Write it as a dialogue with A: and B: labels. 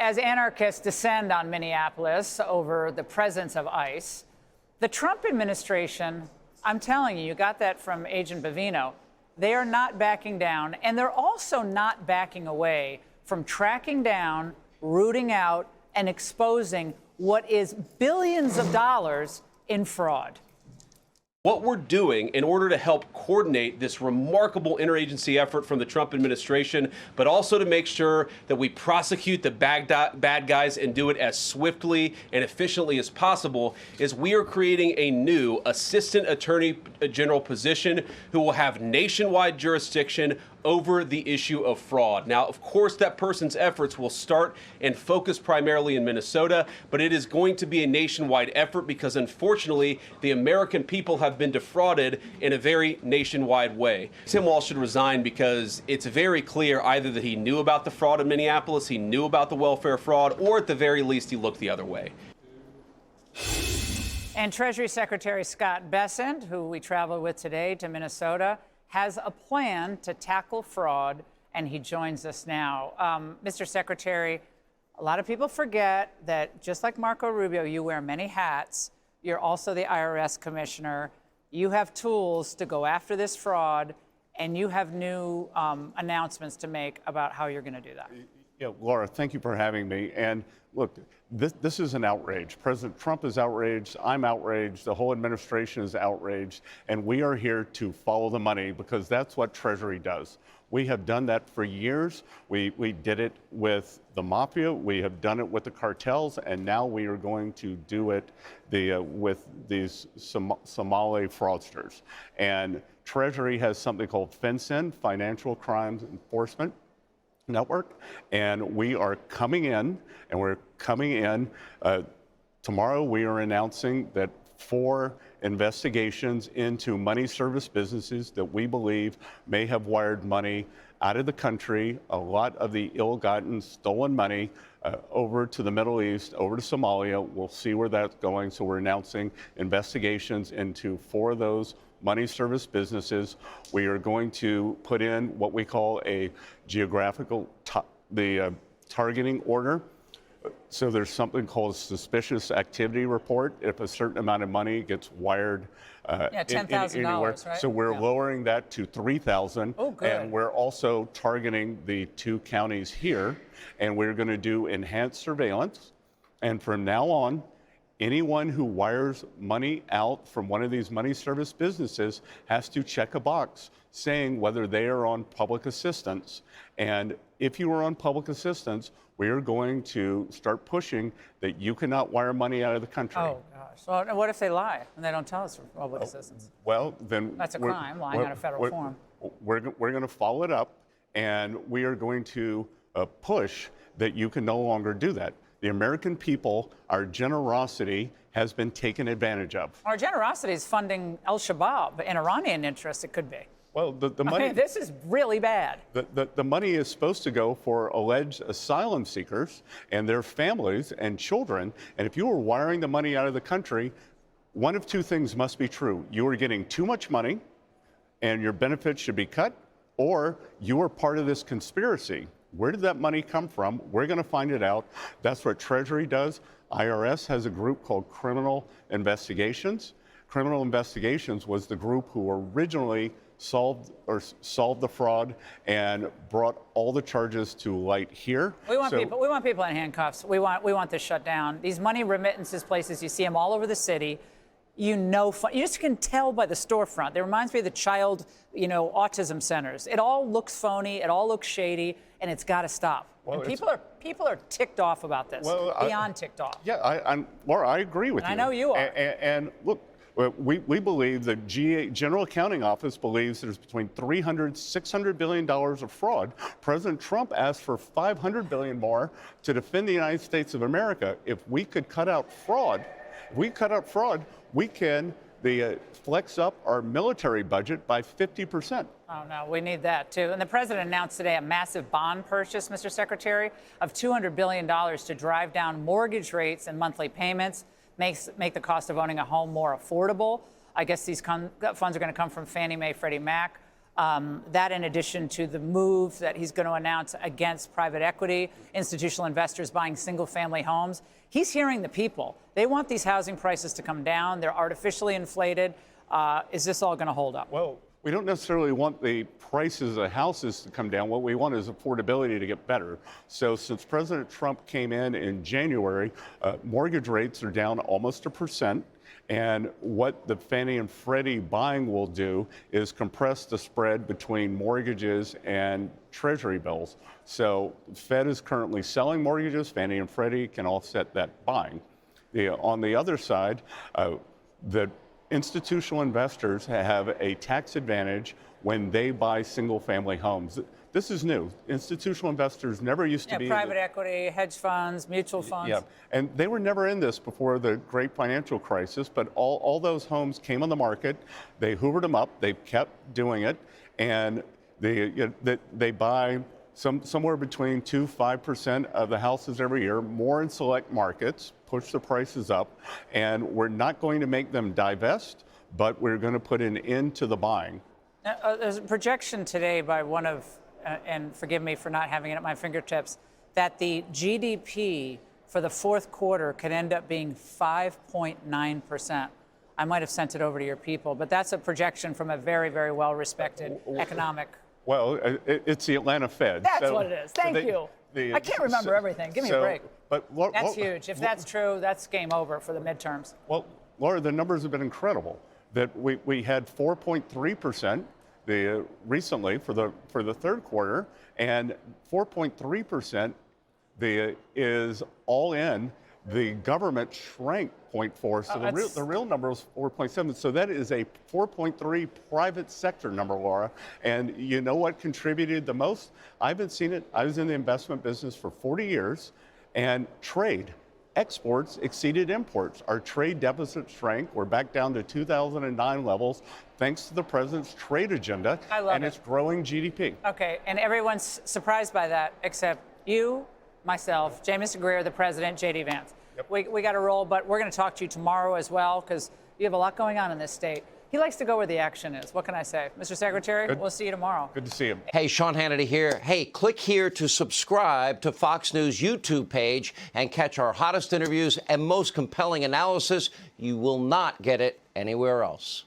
A: as anarchists descend on Minneapolis over the presence of ICE, the Trump administration, I'm telling you, you got that from Agent Bavino, they are not backing down, and they're also not backing away from tracking down, rooting out, and exposing what is billions of dollars in fraud.
B: What we're doing in order to help coordinate this remarkable interagency effort from the Trump administration, but also to make sure that we prosecute the bad guys and do it as swiftly and efficiently as possible, is we are creating a new Assistant Attorney General position who will have nationwide jurisdiction over the issue of fraud. Now, of course, that person's efforts will start and focus primarily in Minnesota, but it is going to be a nationwide effort because, unfortunately, the American people have been defrauded in a very nationwide way. Tim Walz should resign because it's very clear either that he knew about the fraud in Minneapolis, he knew about the welfare fraud, or at the very least, he looked the other way.
A: And Treasury Secretary Scott Bessent, who we traveled with today to Minnesota, has a plan to tackle fraud, and he joins us now. Mr. Secretary, a lot of people forget that just like Marco Rubio, you wear many hats. You're also the IRS commissioner. You have tools to go after this fraud, and you have new announcements to make about how you're going to do that.
C: Yeah, Laura, thank you for having me. And look, this is an outrage. President Trump is outraged. I'm outraged. The whole administration is outraged. And we are here to follow the money because that's what Treasury does. We have done that for years. We did it with the mafia. We have done it with the cartels. And now we are going to do it with these Somali fraudsters. And Treasury has something called FinCEN, Financial Crimes Enforcement Network, and we are coming in, tomorrow we are announcing that 4 investigations into money service businesses that we believe may have wired money out of the country, a lot of the ill-gotten, stolen money over to the Middle East, over to Somalia. We'll see where that's going, so we're announcing investigations into 4 of those money service businesses. We are going to put in what we call a geographical targeting order. So there's something called a suspicious activity report if a certain amount of money gets wired
A: $10,000, right?
C: So we're lowering that to $3,000.
A: Oh, good.
C: And we're also targeting the 2 counties here, and we're going to do enhanced surveillance. And from now on, anyone who wires money out from one of these money service businesses has to check a box saying whether they are on public assistance. And if you are on public assistance, we are going to start pushing that you cannot wire money out of the country.
A: Oh, gosh. Well, what if they lie and they don't tell us for public assistance?
C: Well, then
A: that's a crime, lying on a federal form.
C: We're going to follow it up, and we are going to push that you can no longer do that. The American people, our generosity has been taken advantage of.
A: Our generosity is funding al-Shabaab, an Iranian interest it could be.
C: Well, the money...
A: I mean, this is really bad.
C: The money is supposed to go for alleged asylum seekers and their families and children. And if you are wiring the money out of the country, one of 2 things must be true. You are getting too much money and your benefits should be cut, or you are part of this conspiracy. Where did that money come from? We're going to find it out. That's what Treasury does. IRS has a group called Criminal Investigations. Criminal Investigations was the group who originally solved the fraud and brought all the charges to light here.
A: We want people in handcuffs. We want this shut down. These money remittances places, you see them all over the city. You just can tell by the storefront. It reminds me of the child, autism centers. It all looks phony. It all looks shady, and it's got to stop. Well, and people are ticked off about this. Well, beyond ticked off.
C: Yeah, Laura, I agree with you.
A: I know you are.
C: And look, we believe the General Accounting Office believes there's between $600 billion of fraud. President Trump asked for $500 billion more to defend the United States of America. If we could cut out fraud, we can flex up our military budget by 50%.
A: Oh, no, we need that, too. And the president announced today a massive bond purchase, Mr. Secretary, of $200 billion to drive down mortgage rates and monthly payments, make the cost of owning a home more affordable. I guess these funds are going to come from Fannie Mae, Freddie Mac. That in addition to the move that he's going to announce against private equity, institutional investors buying single-family homes. He's hearing the people. They want these housing prices to come down. They're artificially inflated. Is this all going to hold up?
C: Well, we don't necessarily want the prices of houses to come down. What we want is affordability to get better. So since President Trump came in January, mortgage rates are down almost 1%. And what the Fannie and Freddie buying will do is compress the spread between mortgages and Treasury bills. So the Fed is currently selling mortgages. Fannie and Freddie can offset that buying. On the other side, the institutional investors have a tax advantage when they buy single-family homes. This is new. Institutional investors never used to be
A: private equity, hedge funds, mutual funds.
C: Yeah, and they were never in this before the great financial crisis, but all those homes came on the market. They hoovered them up. They kept doing it, and they buy somewhere between 2-5% of the houses every year, more in select markets, push the prices up, and we're not going to make them divest, but we're going to put an end to the buying.
A: There's a projection today by one of, and forgive me for not having it at my fingertips, that the GDP for the fourth quarter could end up being 5.9%. I might have sent it over to your people, but that's a projection from a very, very well-respected economic.
C: Well, it's the Atlanta Fed.
A: That's what it is. Thank you. I can't remember everything. Give me a break.
C: But
A: that's huge. If that's true, that's game over for the midterms.
C: Well, Laura, the numbers have been incredible. That we had 4.3% recently for the third quarter, and 4.3% is all in. The government shrank 0.4, so the real number was 4.7. So that is a 4.3 private sector number, Laura. And you know what contributed the most? I've been seeing it. I was in the investment business for 40 years, and trade. Exports exceeded imports. Our trade deficit shrank. We're back down to 2009 levels thanks to the president's trade agenda.
A: I love
C: and
A: it.
C: It's growing GDP.
A: Okay, and everyone's surprised by that except you, myself, James Greer, the president, JD Vance. Yep. We got to roll, but we're going to talk to you tomorrow as well because you have a lot going on in this state. He likes to go where the action is. What can I say? Mr. Secretary, We'll see you tomorrow.
C: Good to see you.
D: Hey, Sean Hannity here. Hey, click here to subscribe to Fox News YouTube page and catch our hottest interviews and most compelling analysis. You will not get it anywhere else.